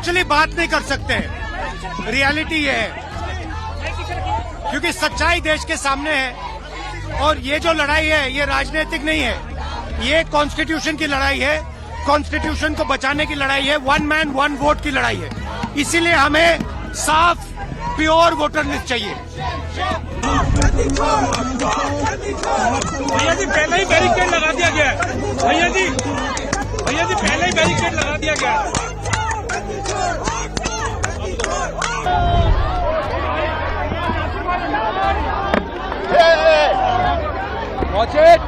Actually बात नहीं कर सकते। रियलिटी ये है, क्योंकि सच्चाई देश के सामने है और ये जो लड़ाई है ये राजनीतिक नहीं है, ये कॉन्स्टिट्यूशन की लड़ाई है, कॉन्स्टिट्यूशन को बचाने की लड़ाई है, वन मैन वन वोट की लड़ाई है। इसीलिए हमें साफ प्योर वोटर लिस्ट चाहिए। भैया जी पहले ही बैरिकेड लगा दिया गया है। भैया जी पहले ही बैरिकेड लगा दिया गया है। Watch it!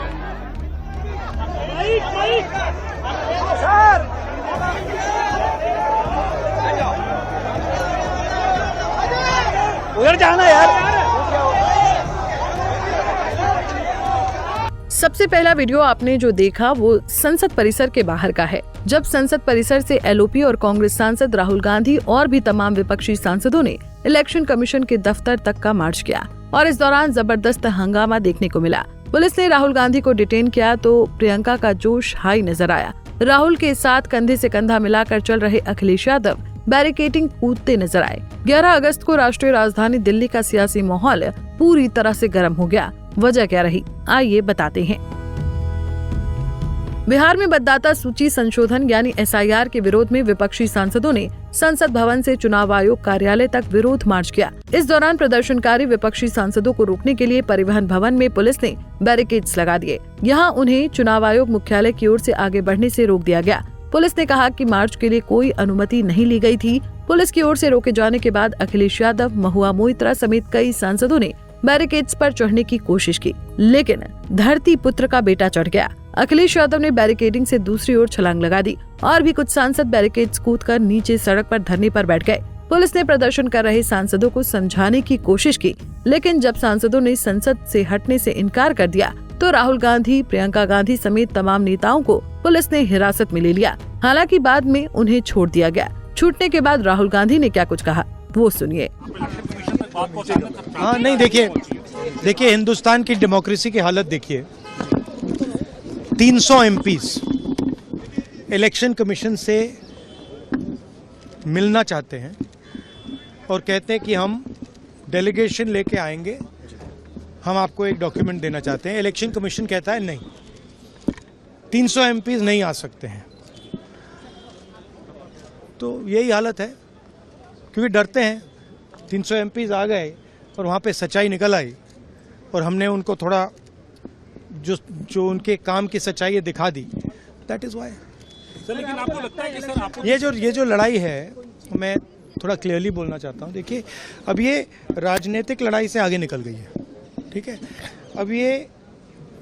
उधर जाना यार। सबसे पहला वीडियो आपने जो देखा वो संसद परिसर के बाहर का है, जब संसद परिसर से एलओपी और कांग्रेस सांसद राहुल गांधी और भी तमाम विपक्षी सांसदों ने इलेक्शन कमीशन के दफ्तर तक का मार्च किया और इस दौरान जबरदस्त हंगामा देखने को मिला। पुलिस ने राहुल गांधी को डिटेन किया तो प्रियंका का जोश हाई नजर आया। राहुल के साथ कंधे से कंधा मिलाकर चल रहे अखिलेश यादव बैरिकेडिंग कूदते नजर आए। 11 अगस्त को राष्ट्रीय राजधानी दिल्ली का सियासी माहौल पूरी तरह से गर्म हो गया। वजह क्या रही, आइए बताते हैं। बिहार में मतदाता सूची संशोधन यानी एसआईआर के विरोध में विपक्षी सांसदों ने संसद भवन से चुनाव आयोग कार्यालय तक विरोध मार्च किया। इस दौरान प्रदर्शनकारी विपक्षी सांसदों को रोकने के लिए परिवहन भवन में पुलिस ने बैरिकेड्स लगा दिए। यहाँ उन्हें चुनाव आयोग मुख्यालय की ओर से आगे बढ़ने से रोक दिया गया। पुलिस ने कहा कि मार्च के लिए कोई अनुमति नहीं ली गई थी। पुलिस की ओर से रोके जाने के बाद अखिलेश यादव, महुआ मोइत्रा समेत कई सांसदों ने बैरिकेड्स पर चढ़ने की कोशिश की, लेकिन धरती पुत्र का बेटा चढ़ गया। अखिलेश यादव ने बैरिकेडिंग से दूसरी ओर छलांग लगा दी और भी कुछ सांसद बैरिकेड्स कूदकर नीचे सड़क पर धरने पर बैठ गए। पुलिस ने प्रदर्शन कर रहे सांसदों को समझाने की कोशिश की, लेकिन जब सांसदों ने संसद से हटने से इनकार कर दिया तो राहुल गांधी, प्रियंका गांधी समेत तमाम नेताओं को पुलिस ने हिरासत में ले लिया। हालांकि बाद में उन्हें छोड़ दिया गया। छूटने के बाद राहुल गांधी ने क्या कुछ कहा वो सुनिए। हाँ नहीं, देखिए हिंदुस्तान की डेमोक्रेसी की हालत देखिए। 300 एमपीज इलेक्शन कमीशन से मिलना चाहते हैं और कहते हैं कि हम डेलीगेशन लेके आएंगे, हम आपको एक डॉक्यूमेंट देना चाहते हैं। इलेक्शन कमीशन कहता है नहीं, 300 एमपीज नहीं आ सकते हैं। तो यही हालत है, क्योंकि डरते हैं। 300 एमपीज आ गए और वहाँ पे सच्चाई निकल आई और हमने उनको थोड़ा जो उनके काम की सच्चाई है दिखा दी। That is why. लेकिन आपको लगता है कि सर आपको ये जो लड़ाई है, मैं थोड़ा क्लियरली बोलना चाहता हूँ। देखिए अब ये राजनीतिक लड़ाई से आगे निकल गई है, ठीक है। अब ये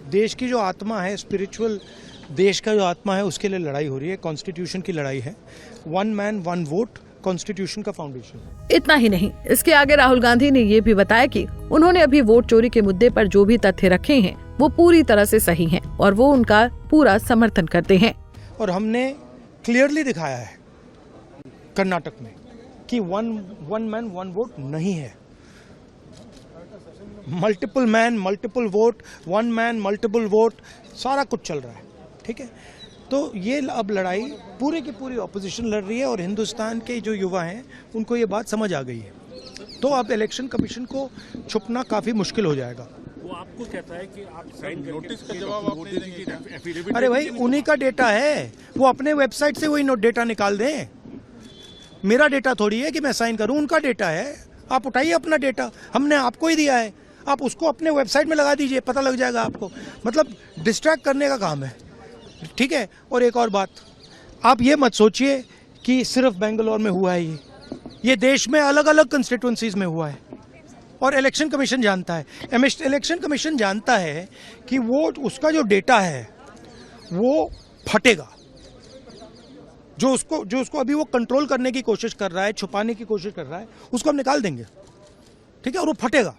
देश की जो आत्मा है, स्पिरिचुअल देश का जो आत्मा है, उसके लिए लड़ाई हो रही है। कॉन्स्टिट्यूशन की लड़ाई है। One man one vote constitution का फाउंडेशन। इतना ही नहीं, इसके आगे राहुल गांधी ने ये भी बताया कि उन्होंने अभी वोट चोरी के मुद्दे पर जो भी तथ्य रखे हैं वो पूरी तरह से सही हैं और वो उनका पूरा समर्थन करते हैं। और हमने क्लियरली दिखाया है कर्नाटक में कि वन मैन वन वोट नहीं है। Multiple man multiple vote, one man multiple vote, सारा कुछ चल रहा है, ठीक है। तो ये अब लड़ाई पूरी की पूरी ऑपोजिशन लड़ रही है और हिंदुस्तान के जो युवा हैं उनको ये बात समझ आ गई है। तो अब इलेक्शन कमीशन को छुपना काफी मुश्किल हो जाएगा। वो आपको कहता है कि आप साइन नोटिस का जवाब आप दे दीजिए, एफिडेविट। अरे भाई, उन्हीं का डेटा है, वो अपने वेबसाइट से वही डेटा निकाल दें। मेरा डेटा थोड़ी है कि मैं साइन करूं, उनका डेटा है। आप उठाइए अपना डेटा, हमने आपको ही दिया है, आप उसको अपने वेबसाइट में लगा दीजिए, पता लग जाएगा आपको। मतलब डिस्ट्रैक्ट करने का काम है, ठीक है। और एक और बात, आप ये मत सोचिए कि सिर्फ बेंगलोर में हुआ है। ये देश में अलग अलग कंस्टिट्यूएंसीज में हुआ है और इलेक्शन कमीशन जानता है। इलेक्शन कमीशन जानता है कि वो उसका जो डेटा है वो फटेगा। जो उसको अभी वो कंट्रोल करने की कोशिश कर रहा है, छुपाने की कोशिश कर रहा है, उसको हम निकाल देंगे, ठीक है। और वो फटेगा,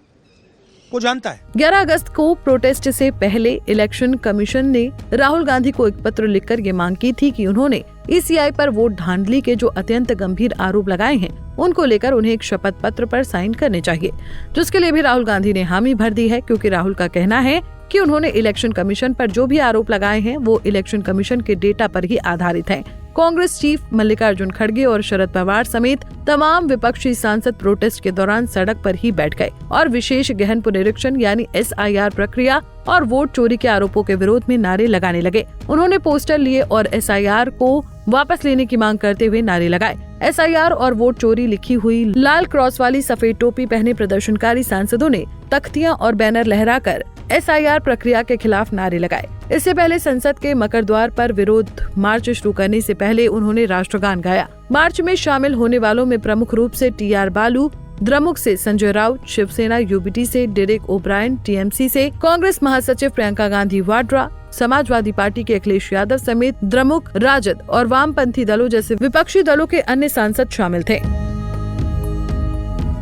वो जानता है। 11 अगस्त को प्रोटेस्ट से पहले इलेक्शन कमीशन ने राहुल गांधी को एक पत्र लिखकर ये मांग की थी कि उन्होंने ईसीआई पर वोट धांधली के जो अत्यंत गंभीर आरोप लगाए हैं उनको लेकर उन्हें एक शपथ पत्र पर साइन करने चाहिए, जिसके लिए भी राहुल गांधी ने हामी भर दी है, क्योंकि राहुल का कहना है कि उन्होंने इलेक्शन कमीशन पर जो भी आरोप लगाए हैं वो इलेक्शन कमीशन के डेटा पर ही आधारित है। कांग्रेस चीफ मल्लिकार्जुन खड़गे और शरद पवार समेत तमाम विपक्षी सांसद प्रोटेस्ट के दौरान सड़क पर ही बैठ गए और विशेष गहन पुनरीक्षण यानी SIR प्रक्रिया और वोट चोरी के आरोपों के विरोध में नारे लगाने लगे। उन्होंने पोस्टर लिए और SIR को वापस लेने की मांग करते हुए नारे लगाए। SIR और वोट चोरी लिखी हुई लाल क्रॉस वाली सफेद टोपी पहने प्रदर्शनकारी सांसदों ने तख्तियां और बैनर लहराकर SIR प्रक्रिया के खिलाफ नारे लगाए। इससे पहले संसद के मकर द्वार पर विरोध मार्च शुरू करने से पहले उन्होंने राष्ट्रगान गाया। मार्च में शामिल होने वालों में प्रमुख रूप से TR बालू, द्रमुक से संजय राउत, शिवसेना UBT से डेरेक ओब्रायन, TMC से कांग्रेस महासचिव प्रियंका गांधी वाड्रा, समाजवादी पार्टी के अखिलेश यादव समेत द्रमुक, राजद और वामपंथी दलों जैसे विपक्षी दलों के अन्य सांसद शामिल थे।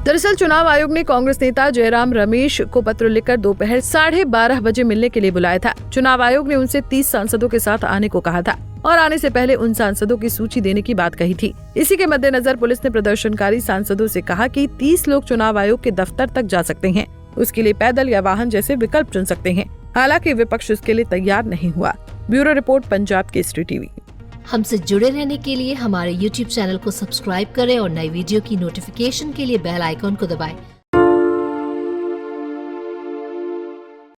दरअसल चुनाव आयोग ने कांग्रेस नेता जयराम रमेश को पत्र लिखकर दोपहर 12:30 बजे मिलने के लिए बुलाया था। चुनाव आयोग ने उनसे 30 सांसदों के साथ आने को कहा था और आने से पहले उन सांसदों की सूची देने की बात कही थी। इसी के मद्देनजर पुलिस ने प्रदर्शनकारी सांसदों से कहा कि 30 लोग चुनाव आयोग के दफ्तर तक जा सकते हैं। उसके लिए पैदल या वाहन जैसे विकल्प चुन सकते हैं। हालांकि विपक्ष इसके लिए तैयार नहीं हुआ। Bureau report, Punjab Kesari TV. हमसे जुड़े रहने के लिए हमारे YouTube चैनल को सब्सक्राइब करें और नई वीडियो की नोटिफिकेशन के लिए बेल आइकॉन को दबाएं।